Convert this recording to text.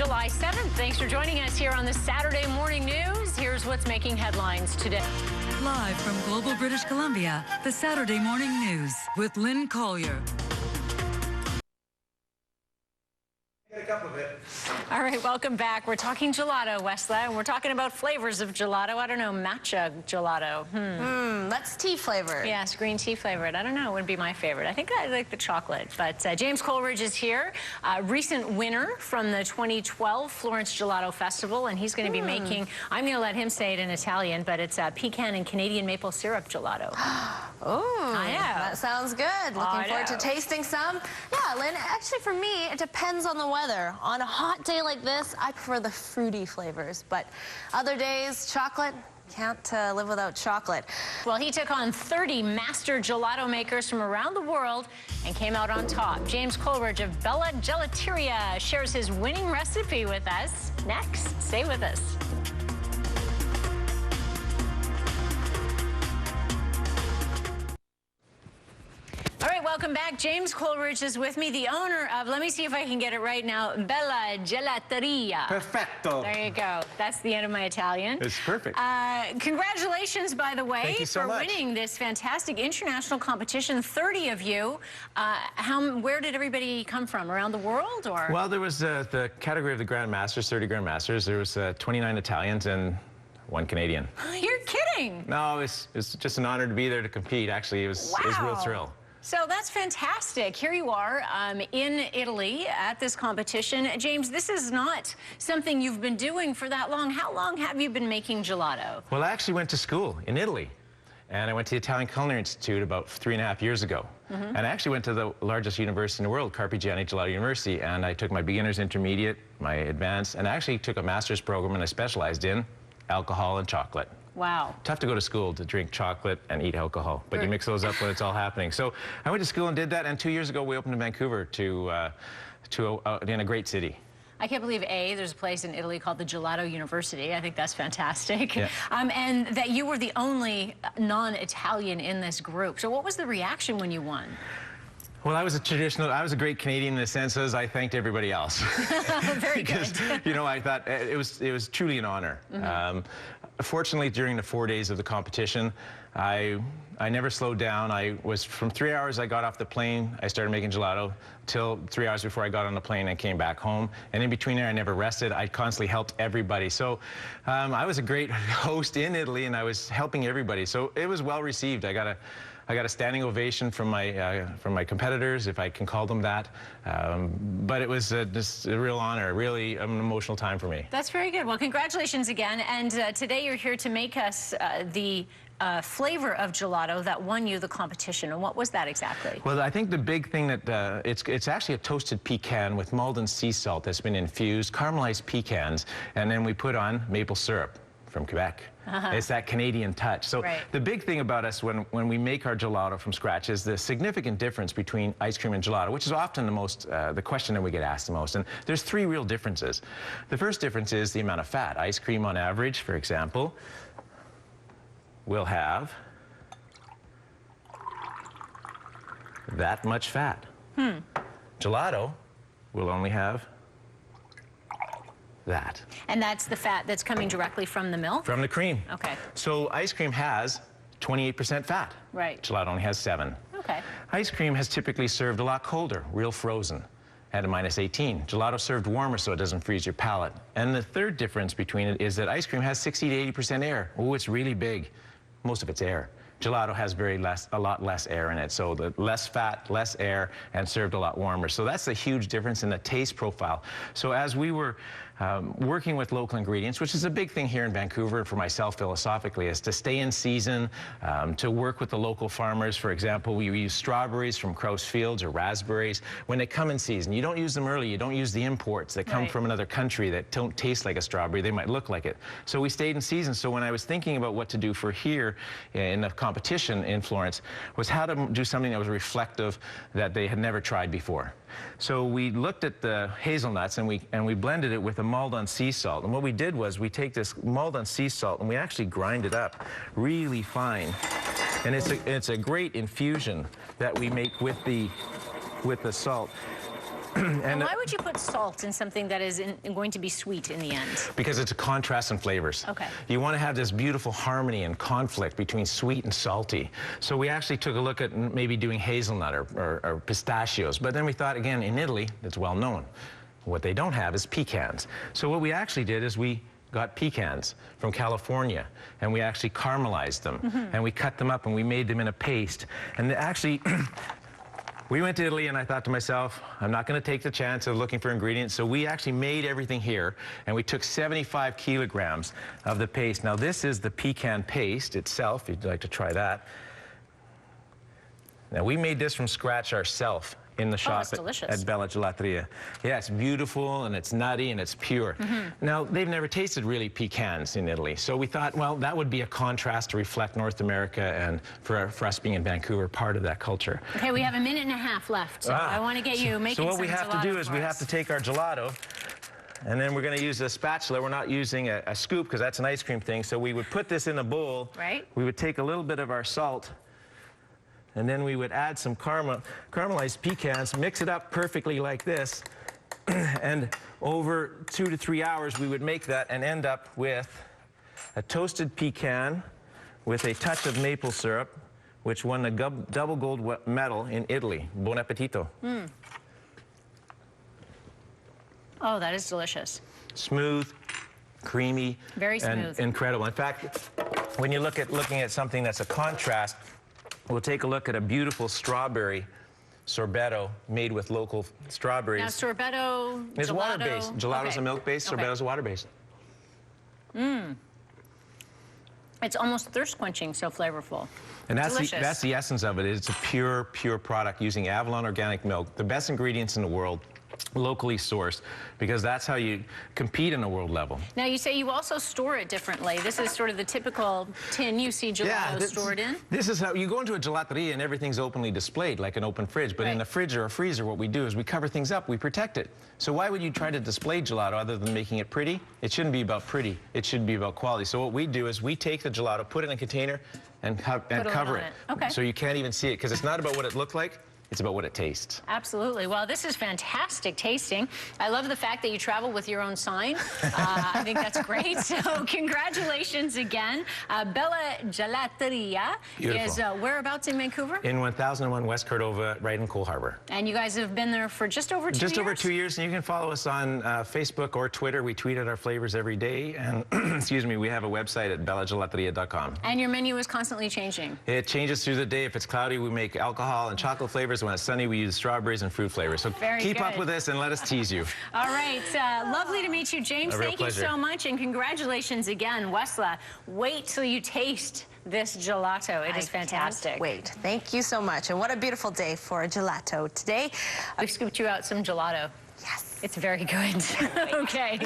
July 7th. Thanks for joining us here on the Saturday Morning News. Here's what's making headlines today. Live from Global British Columbia, the Saturday Morning News with Lynn Collier. Get a cup of it. All right, welcome back. We're talking gelato, Westla, and we're talking about flavors of gelato. I don't know, matcha gelato. That's tea flavored. Yes, green tea flavored. I don't know, it wouldn't be my favorite. I think I like the chocolate. But James Coleridge is here, recent winner from the 2012 Florence Gelato Festival, and he's going to be making, I'm going to let him say it in Italian, but it's pecan and Canadian maple syrup gelato. Oh, I know. that sounds good. Looking forward to tasting some. Yeah, Lynn, actually for me, it depends on the weather. On a hot day like this, I prefer the fruity flavors, but other days, chocolate. Can't live without chocolate. Well, he took on 30 master gelato makers from around the world and came out on top. James Coleridge of BellaGelateria shares his winning recipe with us. Next, stay with us. All right, welcome back. James Coleridge is with me, the owner of, let me see if I can get it right now, BellaGelateria. Perfecto. There you go. That's the end of my Italian. It's perfect. Congratulations, by the way, Thank you so for much. winning this fantastic international competition. 30 of you. Where did everybody come from? Around the world, or? Well, there was the category of the Grand Masters, 30 Grand Masters. There was 29 Italians and 1 Canadian. You're kidding. No, it's just an honor to be there to compete. Actually, it was a real thrill. So that's fantastic. Here you are in Italy at this competition. James, this is not something you've been doing for that long. How long have you been making gelato? Well, I actually went to school in Italy. And I went to the Italian Culinary Institute about 3.5 years ago. And I actually went to the largest university in the world, Carpigiani Gelato University. And I took my beginner's intermediate, my advanced, and I actually took a master's program, and I specialized in alcohol and chocolate. Wow. Tough to go to school to drink chocolate and eat alcohol, but you mix those up when it's all happening. So I went to school and did that, and 2 years ago we opened in Vancouver in a great city. I can't believe, there's a place in Italy called the Gelato University. I think that's fantastic. Yeah. And that you were the only non-Italian in this group. So what was the reaction when you won? Well, I was a great Canadian in the sense as I thanked everybody else. Very because, good. you know, I thought it was truly an honor. Fortunately, during the 4 days of the competition, I never slowed down. I was, from 3 hours I got off the plane, I started making gelato, till 3 hours before I got on the plane and came back home. And in between there, I never rested. I constantly helped everybody. So I was a great host in Italy, and I was helping everybody. So it was well received. I got a standing ovation from my competitors, if I can call them that. But it was just a real honor, really an emotional time for me. That's very good. Well, congratulations again. And today you're here to make us the flavor of gelato that won you the competition. And what was that exactly? Well, I think the big thing that it's actually a toasted pecan with Malden sea salt that's been infused, caramelized pecans, and then we put on maple syrup from Quebec. It's that Canadian touch. So the big thing about us when we make our gelato from scratch is the significant difference between ice cream and gelato, which is often the question that we get asked the most. And there's 3 real differences. The first difference is the amount of fat. Ice cream on average, for example, will have that much fat. Gelato will only have that. And that's the fat that's coming directly from the milk? From the cream. Okay. So ice cream has 28% fat. Right. Gelato only has 7. Okay. Ice cream has typically served a lot colder, real frozen, at a -18. Gelato served warmer so it doesn't freeze your palate. And the third difference between it is that ice cream has 60 to 80% air. Oh, it's really big. Most of it's air. Gelato has a lot less air in it, so the less fat, less air, and served a lot warmer. So that's a huge difference in the taste profile. So as we were working with local ingredients, which is a big thing here in Vancouver for myself philosophically, is to stay in season, to work with the local farmers. For example, we use strawberries from Krause Fields or raspberries. When they come in season, you don't use them early, you don't use the imports that come from another country that don't taste like a strawberry, they might look like it. So we stayed in season. So when I was thinking about what to do for here in the competition in Florence, was how to do something that was reflective that they had never tried before. So we looked at the hazelnuts and we blended it with a Malden sea salt. And what we did was we take this Malden sea salt and we actually grind it up really fine. And it's a great infusion that we make with the salt. And why would you put salt in something that is going to be sweet in the end? because it's a contrast in flavors. Okay. You want to have this beautiful harmony and conflict between sweet and salty. So we actually took a look at maybe doing hazelnut or pistachios. But then we thought, again, in Italy, it's well known. What they don't have is pecans. So what we actually did is we got pecans from California, and we actually caramelized them, and we cut them up, and we made them in a paste. And actually, we went to Italy, and I thought to myself, I'm not going to take the chance of looking for ingredients, so we actually made everything here, and we took 75 kilograms of the paste. Now, this is the pecan paste itself, if you'd like to try that. Now, we made this from scratch ourselves in the shop at Bella Gelateria. Yeah, it's beautiful, and it's nutty, and it's pure. Now, they've never tasted really pecans in Italy, so we thought, well, that would be a contrast to reflect North America, and for us being in Vancouver, part of that culture. Okay, we have a minute and a half left, so I want to get you making some gelato. So what we have to do is we have to take our gelato, and then we're going to use a spatula. We're not using a scoop, because that's an ice cream thing, so we would put this in a bowl. Right. We would take a little bit of our salt, and then we would add some caramelized pecans, mix it up perfectly like this, and over 2 to 3 hours we would make that and end up with a toasted pecan with a touch of maple syrup, which won the double gold medal in Italy. Buon appetito. Oh, that is delicious. Smooth, creamy, very smooth, and incredible. In fact, when you're looking at something that's a contrast, we'll take a look at a beautiful strawberry sorbetto made with local strawberries. Now, sorbetto, it's gelato. water-based. Gelato's a milk-based, sorbetto's a water-based. It's almost thirst-quenching, so flavorful. And that's the essence of it. It's a pure product using Avalon organic milk, the best ingredients in the world, locally sourced, because that's how you compete in a world level. Now, you say you also store it differently. This is sort of the typical tin you see gelato stored in. This is how you go into a gelateria and everything's openly displayed like an open fridge, but in a fridge or a freezer, what we do is we cover things up, we protect it. So why would you try to display gelato other than making it pretty? It shouldn't be about pretty, it should be about quality. So what we do is we take the gelato, put it in a container, and cover it. Okay. So you can't even see it, because it's not about what it looked like, it's about what it tastes. Absolutely. Well, this is fantastic tasting. I love the fact that you travel with your own sign. I think that's great. So congratulations again. Bella Gelateria is whereabouts in Vancouver? In 1001 West Cordova, right in Cole Harbour. And you guys have been there for just over 2 years? Just over 2 years, and you can follow us on Facebook or Twitter. We tweet out our flavors every day, and excuse me, we have a website at BellaGelateria.com. And your menu is constantly changing? It changes through the day. If it's cloudy, we make alcohol and chocolate flavors. When it's sunny, we use strawberries and fruit flavors. So keep up with us and let us tease you. All right. Lovely to meet you, James. Thank you so much, and congratulations again. Wesla, wait till you taste this gelato. It is fantastic. Can't wait. Thank you so much. And what a beautiful day for a gelato today. We've scooped you out some gelato. Yes. It's very good. Okay.